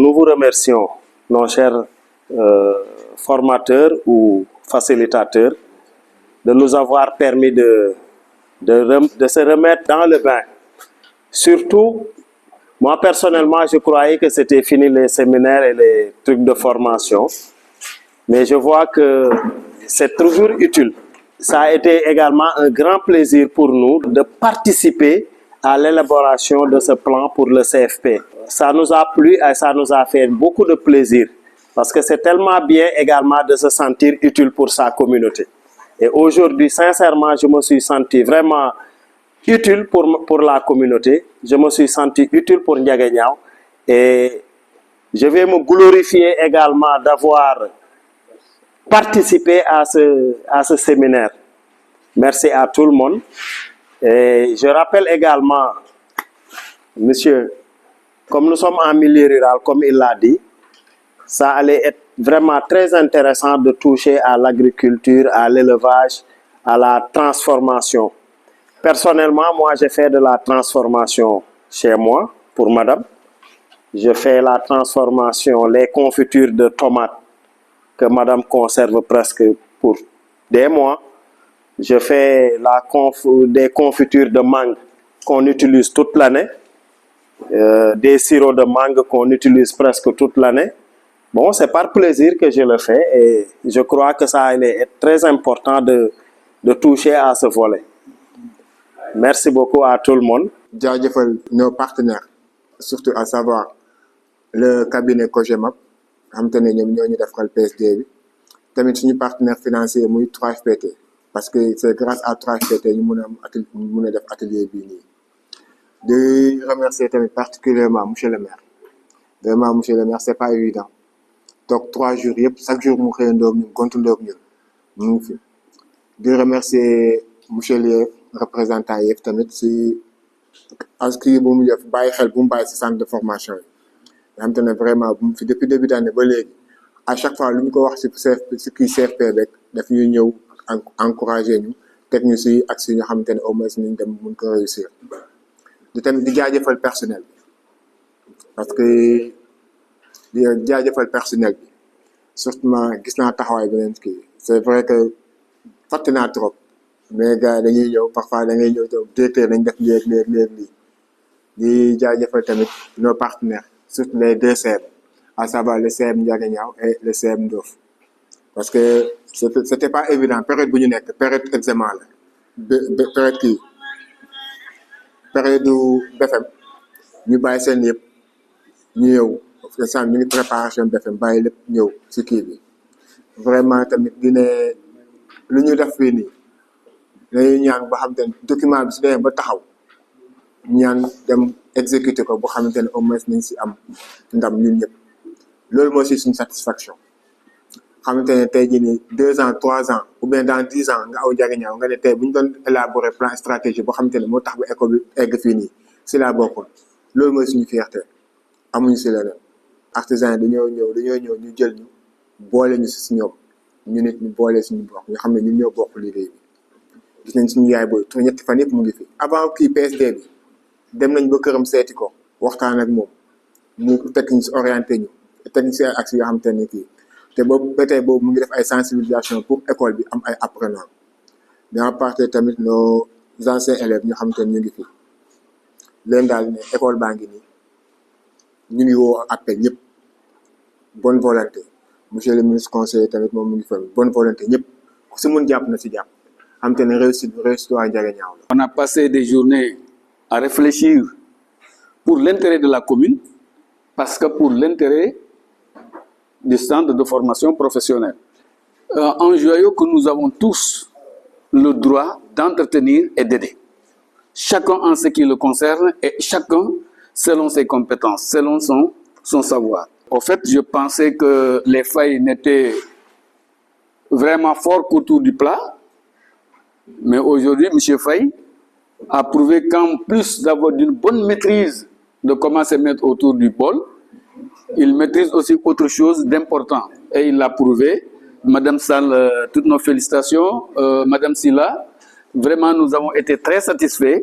nous vous remercions, nos chers formateurs ou facilitateurs, de nous avoir permis de se remettre dans le bain. Surtout, moi personnellement, je croyais que c'était fini les séminaires et les trucs de formation, mais je vois que c'est toujours utile. Ça a été également un grand plaisir pour nous de participer à l'élaboration de ce plan pour le CFP. Ça nous a plu et ça nous a fait beaucoup de plaisir parce que c'est tellement bien également de se sentir utile pour sa communauté. Et aujourd'hui, sincèrement, je me suis senti vraiment utile pour la communauté. Je me suis senti utile pour Ndiaganiao et je vais me glorifier également d'avoir participé à ce séminaire. Merci à tout le monde. Et je rappelle également, monsieur, comme nous sommes en milieu rural, comme il l'a dit, ça allait être vraiment très intéressant de toucher à l'agriculture, à l'élevage, à la transformation. Personnellement, moi, j'ai fait de la transformation chez moi, pour madame. Je fais la transformation, les confitures de tomates que madame conserve presque pour des mois. Je fais des confitures de mangue qu'on utilise toute l'année, des sirops de mangue qu'on utilise presque toute l'année. Bon, c'est par plaisir que je le fais et je crois que ça est très important de toucher à ce volet. Merci beaucoup à tout le monde. Jaajëfal nos partenaires, surtout à savoir le cabinet Cogemap, xam te ne ñoom ñoo ñu defal PSD bi, tamit suñu partenaire financier muy 3FPT, parce que c'est grâce à 3FPT ñu mën a def atelier bii nii. De remercier tamit particulièrement monsieur le maire. Vraiment monsieur le maire, c'est pas évident. Donc 3 jours yëpp chaque jour mu xëyandoog ñun gontundoog ñun mu ngi fi. De remercier monsieur le représentant yëpp tamit si aski bu mu def bàyyi xel bu mu bàyyi si centre de formation yi. nga xam te ne vraiment bu mu fi depuis début d'année ba léegi à chaque fois lu ñu ko wax si kii CFP rek daf ñuy ñëw encourager ñu teg ñu si ak si ñoo xamante ne au moins ñu dem mun ko réussir. di tamit di jaajëfal personnel bi parce que di jaajëfal personnel bi surtout gis naa taxawaay beneen kii c'est vrai que fàtte naa trop mais gars dañuy ñëw parfois da ngay ñëw directeur nañ def léegi di jaajëfal tamit nos partenaires surtout les 2 CM à savoir le CM Ndiaganiao et le CM Ndof parce que c'était pas évident période bu ñu nekk période examen la période kii période du BFM ñu bàyyi seen yëpp ñu ñëw parce que ça ñu ngi préparation BFM bàyyi lépp ñëw ci kii bi vraiment tamit dine lu ñu def fii nii dañuy ñaan ba xam te ne document bi su demee ba taxaw ñaan dem exécuter ko boo xamante ne au moins nañ si am ndam ñun ñëpp loolu moo si suñu satisfaction xamante ne tey jii nii 2 ans 3 ans ou bien dans 10 ans nga aw Ndiaganiao nga ne tey bu ñu doon élaborer plan stratégie boo xamante ne moo tax ba école bi egg fii nii si laa bokkoon loolu mooy suñu fierté amuñu si leneen artisans yi dañoo ñëw ñu jël ñu boole ñu si ñoom ñu nit ñu boole suñu bokk ñu xam ne ñun ñoo bokk liggéey bi gis nañ suñu yaay booy ñetti fan yëpp mu ngi fi avant kii PSD bi dem nañ ba këram seeti ko waxtaan ak moom mu teg ñu si orienté ñu teg ñu si ay actions yoo xamante ne kii te boobu ba tey boobu mu ngi def ay sensibilisation pour école bi am ay apprenants dans partie tamit nos anciens élèves ñu xamante ne ñu ngi fi leen daal ne école baa ngi nii ñu ngi woo appel ñëpp bonne volonté monsieur le ministre conseiller tamit moom mu ngi fa bonne volonté ñëpp ku si mun jàpp na si jàpp xamante ne réussite waa Ndiaganiao la. On a passé des journées à réfléchir pour l'intérêt de la commune, parce que pour l'intérêt du centre de formation professionnelle. Un joyau que nous avons tous le droit d'entretenir et d'aider. Chacun en ce qui le concerne et chacun selon ses compétences, selon son savoir. Au fait, je pensais que les failles n'étaient vraiment fort qu'autour du plat, mais aujourd'hui, M. Faye a prouvé qu'en plus d'avoir d'une bonne maîtrise de comment se mettre autour du bol, il maîtrise aussi autre chose d'important. Et il l'a prouvé. Madame Sall, toutes nos félicitations. Madame Silla, vraiment nous avons été très satisfaits.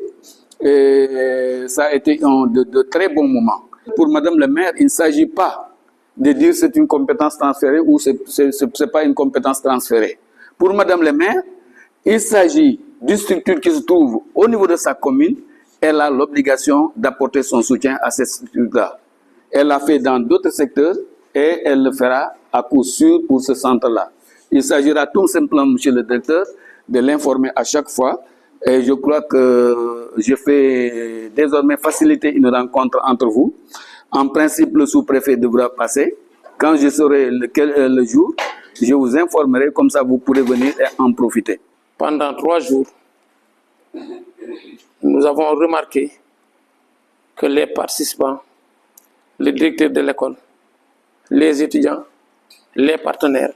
Et ça a été de très bons moments. Pour Madame le maire, il ne s'agit pas de dire c'est une compétence transférée ou c'est pas une compétence transférée. Pour Madame le maire, il s'agit d'une structure qui se trouve au niveau de sa commune. Elle a l'obligation d'apporter son soutien à cette structure-là. Elle l'a fait dans d'autres secteurs et elle le fera à coup sûr pour ce centre-là. Il s'agira tout simplement, monsieur le directeur, de l'informer à chaque fois. Et je crois que je fais désormais faciliter une rencontre entre vous. En principe, le sous-préfet devra passer. Quand je saurai le jour, je vous informerai, comme ça vous pourrez venir et en profiter. Pendant 3 jours, nous avons remarqué que les participants, le directeur de l'école, les étudiants, les partenaires,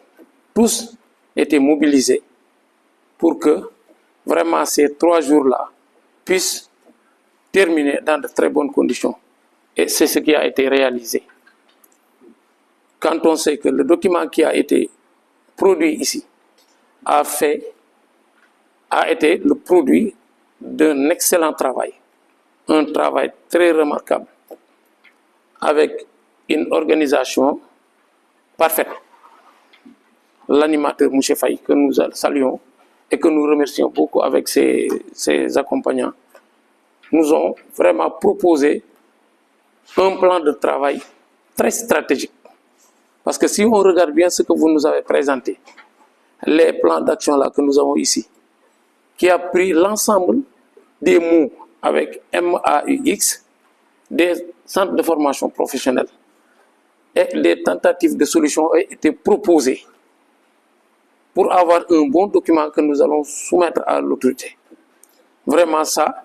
tous étaient mobilisés pour que vraiment ces 3 jours-là puissent terminer dans de très bonnes conditions. Et c'est ce qui a été réalisé. Quand on sait que le document qui a été produit ici a été le produit d'un excellent travail, un travail très remarquable, avec une organisation parfaite. L'animateur M. Faye, que nous saluons et que nous remercions beaucoup avec ses accompagnants, nous ont vraiment proposé un plan de travail très stratégique. Parce que si on regarde bien ce que vous nous avez présenté, les plans d'action là que nous avons ici, qui a pris l'ensemble des mots avec MAUX, des centres de formation professionnelle, et les tentatives de solutions ont été proposées pour avoir un bon document que nous allons soumettre à l'autorité. Vraiment ça,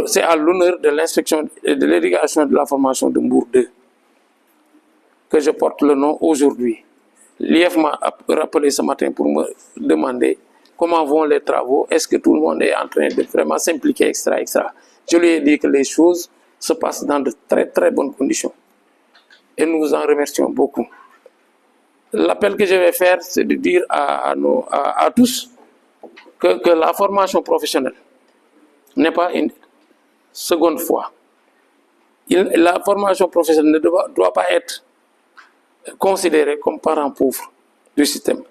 c'est à l'honneur de l'inspection et de l'éducation et de la formation de Mbour 2 que je porte le nom aujourd'hui. L'IF m'a rappelé ce matin pour me demander comment vont les travaux, est-ce que tout le monde est en train de vraiment s'impliquer, etc., etc. Je lui ai dit que les choses se passent dans de très très bonnes conditions. Et nous vous en remercions beaucoup. L'appel que je vais faire, c'est de dire à tous que la formation professionnelle n'est pas une seconde fois. La formation professionnelle ne doit pas être considérée comme parent pauvre du système.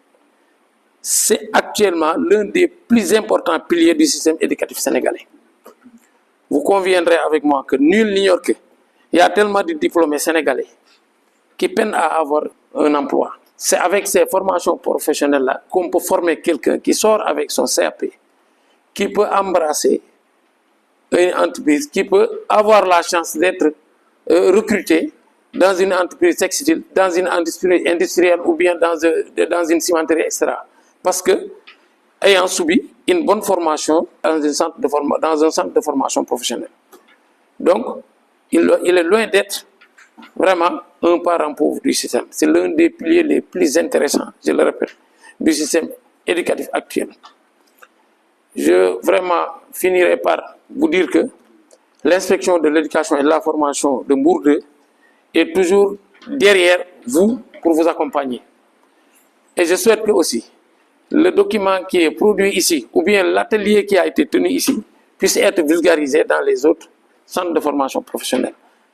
C'est actuellement l'un des plus importants piliers du système éducatif sénégalais. Vous conviendrez avec moi que nul n'ignore qu'il y a tellement de diplômés sénégalais qui peinent à avoir un emploi. C'est avec ces formations professionnelles-là qu'on peut former quelqu'un qui sort avec son CAP, qui peut embrasser une entreprise, qui peut avoir la chance d'être recruté dans une entreprise textile, dans une industrie industrielle ou bien dans une cimenterie, etc. Parce que, ayant subi une bonne formation dans un centre de formation professionnelle. Donc, il est loin d'être vraiment un parent pauvre du système. C'est l'un des piliers les plus intéressants, je le répète, du système éducatif actuel. Je vraiment finirai par vous dire que l'inspection de l'éducation et de la formation de Mbour 2 est toujours derrière vous pour vous accompagner. Et je souhaite que aussi le document qui est produit ici, ou bien l'atelier qui a été tenu ici, puisse être vulgarisé dans les autres centres de formation professionnelle.